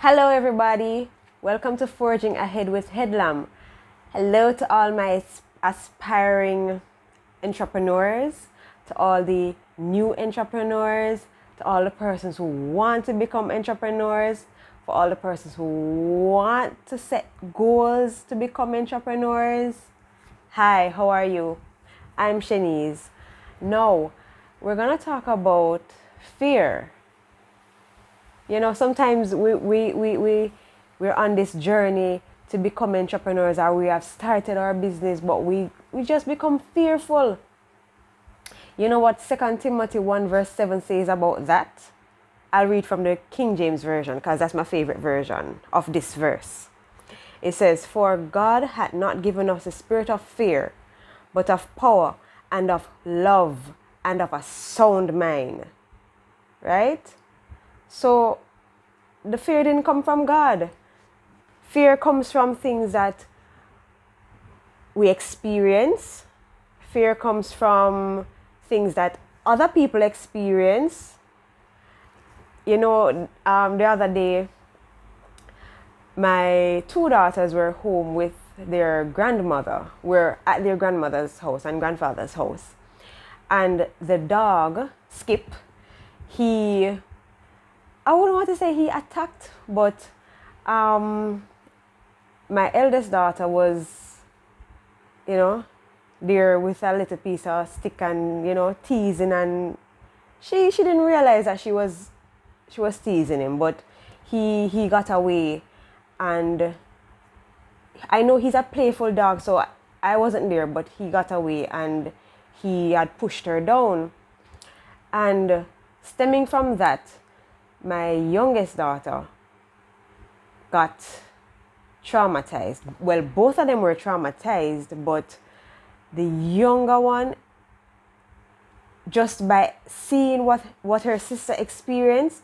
Hello, everybody. Welcome to Forging Ahead with Headlam. Hello to all my aspiring entrepreneurs, to all the new entrepreneurs, to all the persons who want to become entrepreneurs, for all the persons who want to set goals to become entrepreneurs. Hi, how are you? I'm Shanice. Now, we're going to talk about fear. You know, sometimes we're on this journey to become entrepreneurs, or we have started our business, but we just become fearful. You know what 2 Timothy 1 verse 7 says about that? I'll read from the King James Version because that's my favorite version of this verse. It says, "For God hath not given us a spirit of fear, but of power and of love and of a sound mind." Right? So the fear didn't come from God. Fear comes from things that we experience. Fear comes from things that other people experience. You know, the other day, my two daughters were home with their grandmother. We're at their grandmother's house and grandfather's house. And the dog, Skip, I wouldn't want to say he attacked, but my eldest daughter was, there with a little piece of stick and, teasing, and she didn't realize that she was teasing him, but he got away. And I know he's a playful dog, so I wasn't there, but he got away and he had pushed her down. And stemming from that, my youngest daughter got traumatized. Well, both of them were traumatized, but the younger one, just by seeing what her sister experienced,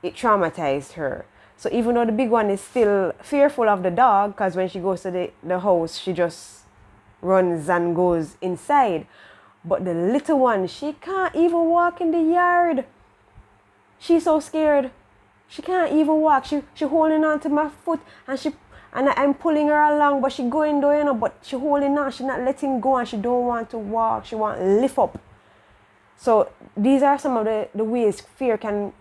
it traumatized her. So even though the big one is still fearful of the dog, because when she goes to the house, she just runs and goes inside. But the little one, she can't even walk in the yard. She's so scared. She can't even walk. She holding on to my foot, and I'm pulling her along, but she going there, but she holding on. She not letting go, and she don't want to walk. She want to lift up. So these are some of the ways fear can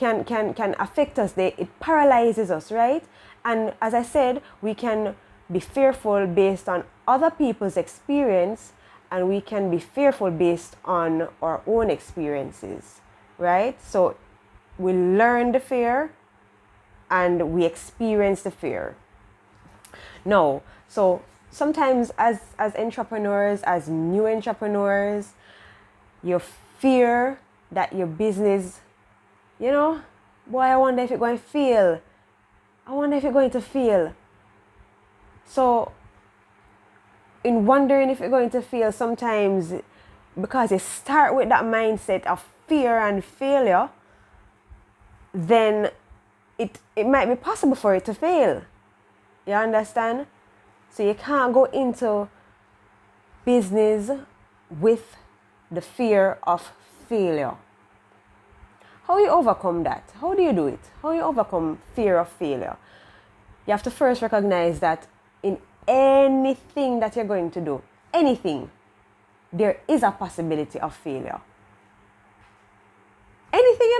affect us. It paralyzes us, right? And as I said, we can be fearful based on other people's experience, and we can be fearful based on our own experiences, right? So we learn the fear and we experience the fear. No, so sometimes as entrepreneurs, as new entrepreneurs, you fear that your business, boy, I wonder if it's going to fail. I wonder if it's going to fail. So in wondering if it's going to fail, sometimes because you start with that mindset of fear and failure, then it might be possible for it to fail. You understand? So you can't go into business with the fear of failure. How you overcome that? How do you do it? How you overcome fear of failure? You have to first recognize that in anything that you're going to do, anything, there is a possibility of failure. Anything,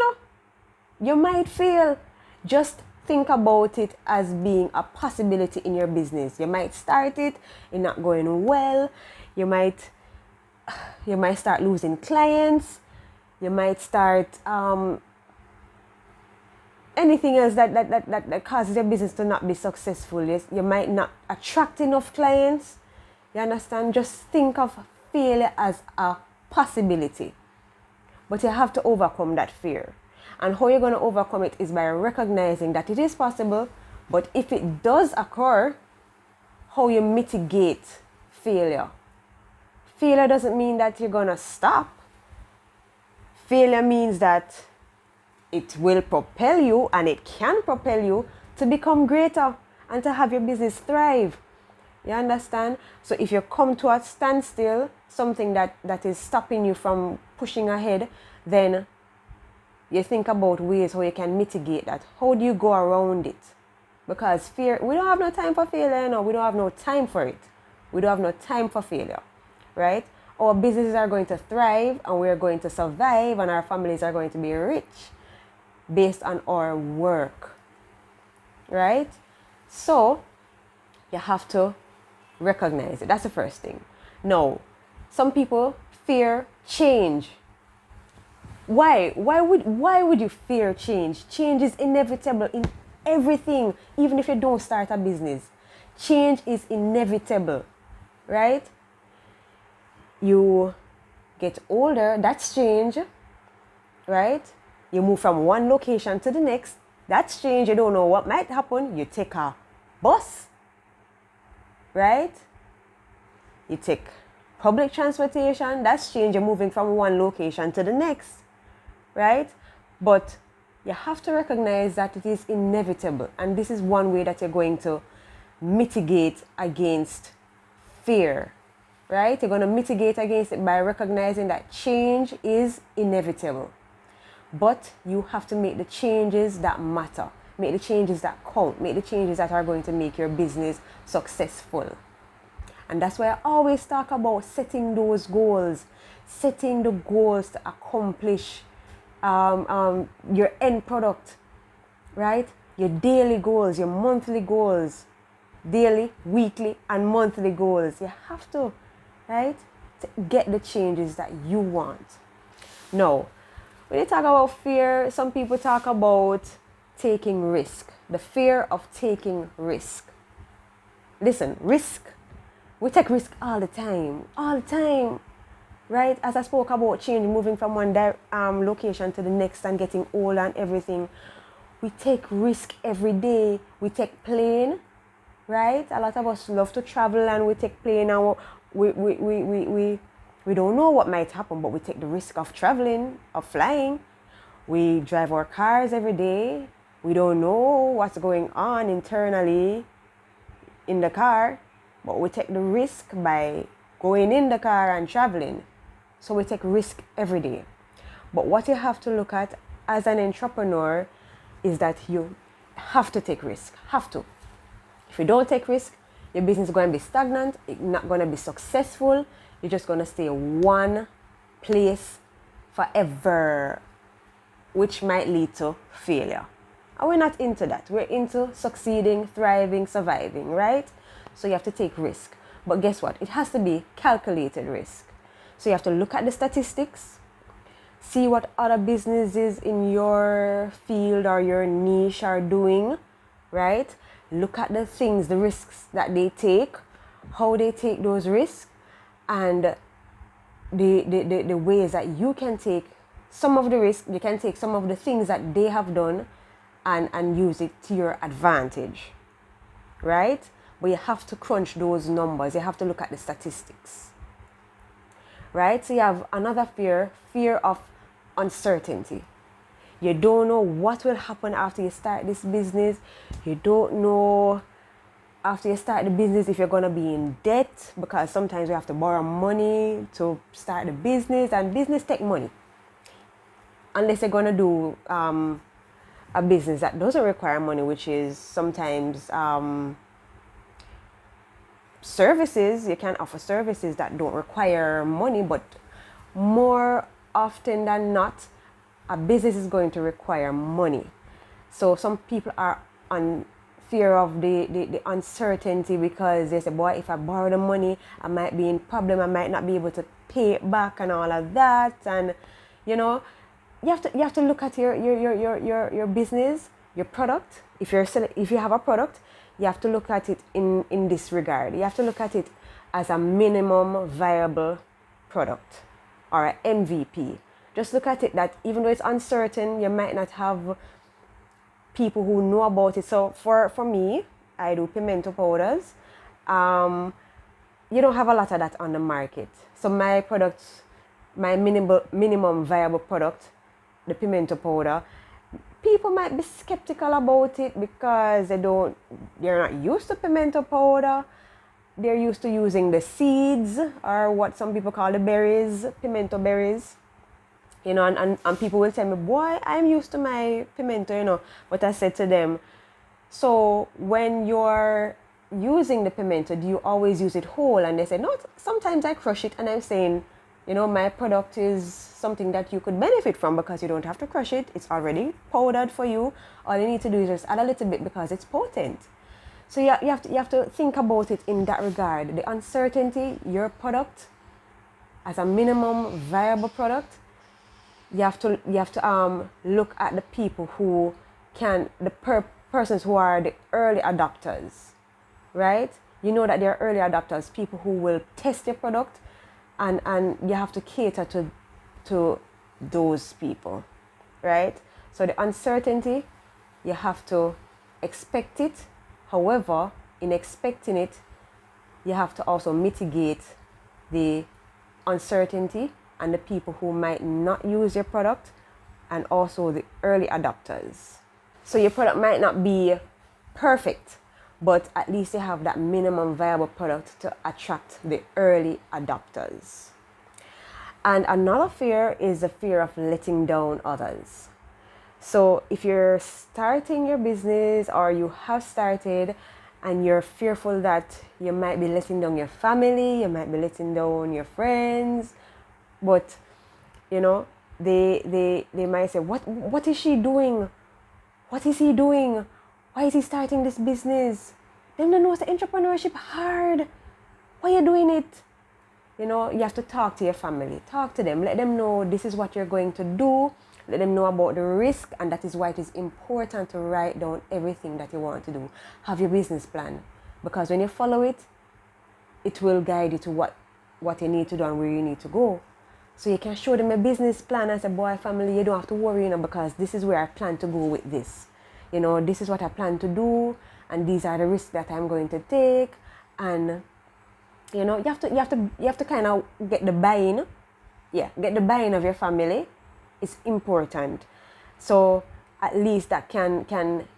you might fail. Just think about it as being a possibility in your business. You might start it, it's not going well. You might start losing clients. You might start anything else that causes your business to not be successful. You might not attract enough clients. You understand? Just think of failure as a possibility. But you have to overcome that fear. And how you're going to overcome it is by recognizing that it is possible, but if it does occur, how you mitigate failure. Failure doesn't mean that you're going to stop. Failure means that it will propel you, and it can propel you to become greater and to have your business thrive. You understand? So if you come to a standstill, something that is stopping you from pushing ahead, then you think about ways how you can mitigate that. How do you go around it? Because fear, we don't have no time for failure, no. We don't have no time for it. We don't have no time for failure, right? Our businesses are going to thrive and we are going to survive and our families are going to be rich based on our work, right? So you have to recognize it. That's the first thing. Now, some people fear change. Why? Why would you fear change? Change is inevitable in everything, even if you don't start a business. Change is inevitable, right? You get older, that's change, right? You move from one location to the next, that's change. You don't know what might happen. You take a bus, right? You take public transportation, that's change. You're moving from one location to the next, right? But you have to recognize that it is inevitable. And this is one way that you're going to mitigate against fear, right? You're going to mitigate against it by recognizing that change is inevitable. But you have to make the changes that matter. Make the changes that count. Make the changes that are going to make your business successful. And that's why I always talk about setting those goals. Setting the goals to accomplish your end product, right? Your daily goals, your monthly goals, daily, weekly, and monthly goals. You have to, right, to get the changes that you want. Now, when you talk about fear, some people talk about taking risk. The fear of taking risk. Listen, risk. We take risk all the time. Right? As I spoke about change, moving from one location to the next and getting older and everything, we take risk every day. We take plane, right? A lot of us love to travel and we take plane and we don't know what might happen, but we take the risk of traveling, of flying. We drive our cars every day. We don't know what's going on internally in the car, but we take the risk by going in the car and traveling. So we take risk every day. But what you have to look at as an entrepreneur is that you have to take risk. Have to. If you don't take risk, your business is going to be stagnant. It's not going to be successful. You're just going to stay one place forever, which might lead to failure. And we're not into that. We're into succeeding, thriving, surviving, right? So you have to take risk. But guess what? It has to be calculated risk. So you have to look at the statistics, see what other businesses in your field or your niche are doing, right? Look at the things, the risks that they take, how they take those risks, and the ways that you can take some of the risk, you can take some of the things that they have done and use it to your advantage, right? But you have to crunch those numbers. You have to look at the statistics. Right? So you have another fear of uncertainty. You don't know what will happen after you start this business. You don't know after you start the business if you're going to be in debt, because sometimes we have to borrow money to start the business, and business take money. Unless you're going to do a business that doesn't require money, which is sometimes services. You can offer services that don't require money, but more often than not, a business is going to require money. So some people are on fear of the uncertainty because they say, boy, if I borrow the money, I might be in problem, I might not be able to pay it back and all of that. And you know, you have to look at your business, your product. If you have a product, you have to look at it in this regard. You have to look at it as a minimum viable product or an MVP. Just look at it that even though it's uncertain, you might not have people who know about it. So for me, I do pimento powders. You don't have a lot of that on the market. So my products, my minimum viable product, the pimento powder, people might be skeptical about it because they're not used to pimento powder. They're used to using the seeds, or what some people call the berries, pimento berries. And people will tell me, boy, I'm used to my pimento. But I said to them, so when you're using the pimento, do you always use it whole? And they said, no, sometimes I crush it. And I'm saying, my product is something that you could benefit from because you don't have to crush it. It's already powdered for you. All you need to do is just add a little bit because it's potent. So you have to think about it in that regard. The uncertainty, your product as a minimum viable product, you have to look at the people who can, persons who are the early adopters, right? You know that there are early adopters, people who will test your product, and you have to cater to those people, right? So the uncertainty, you have to expect it. However, in expecting it, you have to also mitigate the uncertainty and the people who might not use your product, and also the early adopters. So your product might not be perfect, but at least you have that minimum viable product to attract the early adopters. And another fear is the fear of letting down others. So if you're starting your business or you have started and you're fearful that you might be letting down your family, you might be letting down your friends, but they might say, what is she doing? What is he doing? Why is he starting this business? Them don't know the entrepreneurship hard. Why are you doing it? You have to talk to your family. Talk to them. Let them know this is what you're going to do. Let them know about the risk, and that is why it is important to write down everything that you want to do. Have your business plan, because when you follow it, it will guide you to what you need to do and where you need to go. So you can show them a business plan and say, boy, family, you don't have to worry, because this is where I plan to go with this. This is what I plan to do, and these are the risks that I'm going to take. And you have to kind of get the buy-in. Yeah, get the buy-in of your family. It's important. So at least that can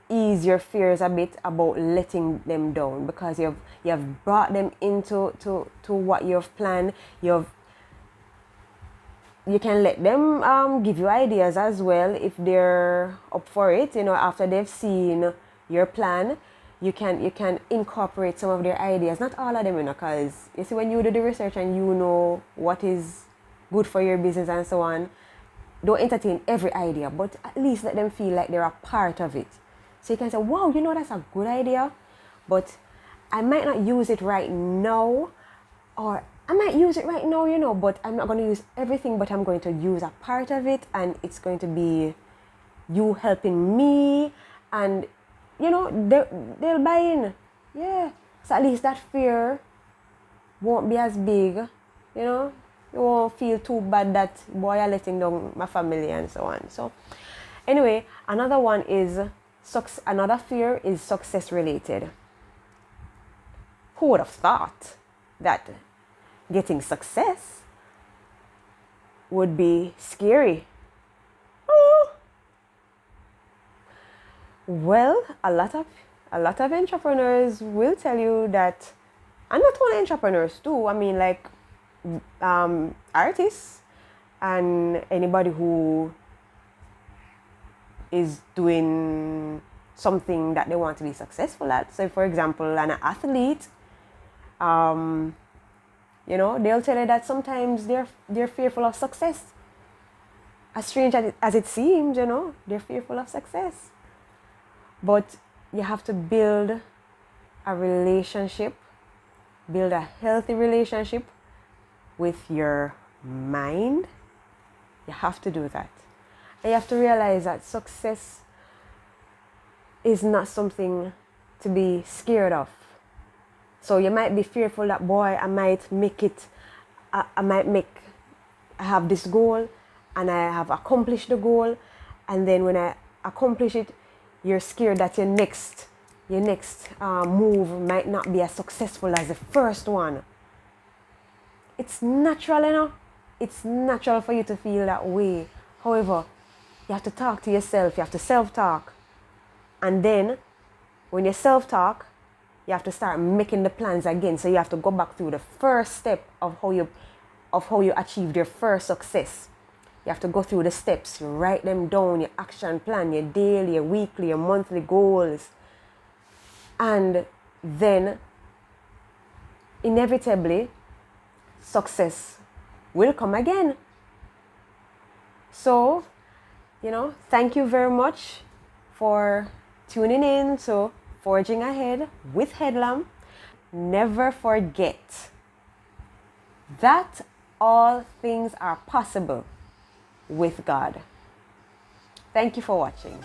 ease your fears a bit about letting them down, because you have brought them into to what you've planned. You can let them give you ideas as well if they're up for it. After they've seen your plan, you can incorporate some of their ideas. Not all of them, because you see, when you do the research and you know what is good for your business and so on, don't entertain every idea, but at least let them feel like they're a part of it. So you can say, wow, that's a good idea, but I might not use it right now, or I might use it right now, but I'm not going to use everything, but I'm going to use a part of it, and it's going to be you helping me, and they'll buy in. Yeah. So at least that fear won't be as big, You won't feel too bad that, boy, I'm letting down my family and so on. So anyway, another fear is success related. Who would have thought that getting success would be scary? Well, a lot of entrepreneurs will tell you that, and not only entrepreneurs too. I mean, like artists and anybody who is doing something that they want to be successful at. So, for example, an athlete, they'll tell you that sometimes they're fearful of success. As strange as it seems, they're fearful of success. But you have to build a relationship, build a healthy relationship with your mind. You have to do that. And you have to realize that success is not something to be scared of. So you might be fearful that, boy, I might make it, I have this goal and I have accomplished the goal, and then when I accomplish it, you're scared that your next move might not be as successful as the first one. It's natural, It's natural for you to feel that way. However, you have to talk to yourself. You have to self-talk. And then, when you self-talk, you have to start making the plans again. So you have to go back through the first step of how you achieved your first success. You have to go through the steps. You write them down, your action plan, your daily, your weekly, your monthly goals. And then inevitably, success will come again. So, thank you very much for tuning in to Forging Ahead with Headlam. Never forget that all things are possible with God. Thank you for watching.